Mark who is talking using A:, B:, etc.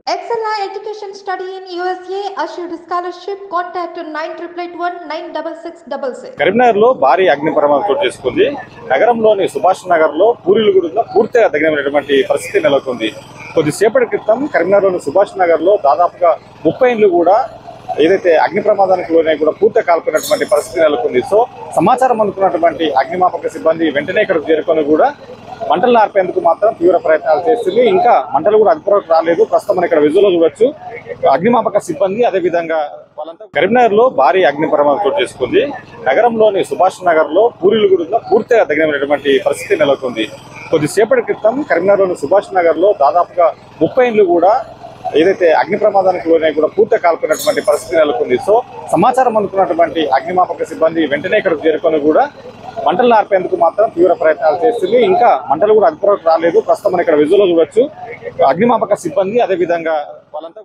A: Excella Education Study in USA assured scholarship. Contact 9881
B: Karimnagar లో భారీ అగ్ని ప్రమాదం చోటు చేసుకుంది. నగరంలోని సుభాష్ నగర్ లో పూరిలుగుడులో పూర్తిగా తగినటువంటి పరిస్థితి నెలకొంది. కొద్దిసేపటి క్రితం కరీంనగర్లోని సుభాష్ నగర్ లో దాదాపుగా 30 ఇండ్లు కూడా ఏదైతే అగ్ని ప్రమాదానికి లోనే కూడా పూర్తిగా కాల్పోయినటువంటి పరిస్థితి నెలకొంది. సో సమాచారం అందుకున్నటువంటి అగ్నిమాపక సిబ్బంది వెంటనే ఇక్కడికి చేరుకొని కూడా మంటలు ఆర్పేందుకు మాత్రం తీవ్ర ప్రయత్నాలు చేస్తుంది. ఇంకా మంటలు కూడా అదుపులోకి రాలేదు. ప్రస్తుతం మనం ఇక్కడ విజువల్లో చూడొచ్చు అగ్నిమాపక సిబ్బంది అదే విధంగా వాళ్ళంతా. కరీంనగర్ లో భారీ అగ్ని ప్రమాదం చోటు చేసుకుంది. నగరంలోని సుభాష్ నగర్ లో పూరిలుగుడులో పూర్తిగా తగినటువంటి పరిస్థితి నెలకొంది. కొద్దిసేపటి క్రితం కరీంనగర్లోని సుభాష్ నగర్ లో దాదాపుగా 30 ఇండ్లు కూడా ఏదైతే అగ్ని ప్రమాదానికి లోనే కూడా పూర్తిగా కాల్పోయినటువంటి పరిస్థితి నెలకొంది. సో సమాచారం అందుకున్నటువంటి అగ్నిమాపక సిబ్బంది వెంటనే ఇక్కడికి చేరుకొని కూడా మంటలు ఆర్పేందుకు మాత్రం తీవ్ర ప్రయత్నాలు చేస్తుంది. ఇంకా మంటలు కూడా అదుపులోకి రాలేదు. ప్రస్తుతం మనం ఇక్కడ విజువల్లో చూడొచ్చు అగ్నిమాపక సిబ్బంది అదే విధంగా వాళ్ళంతా.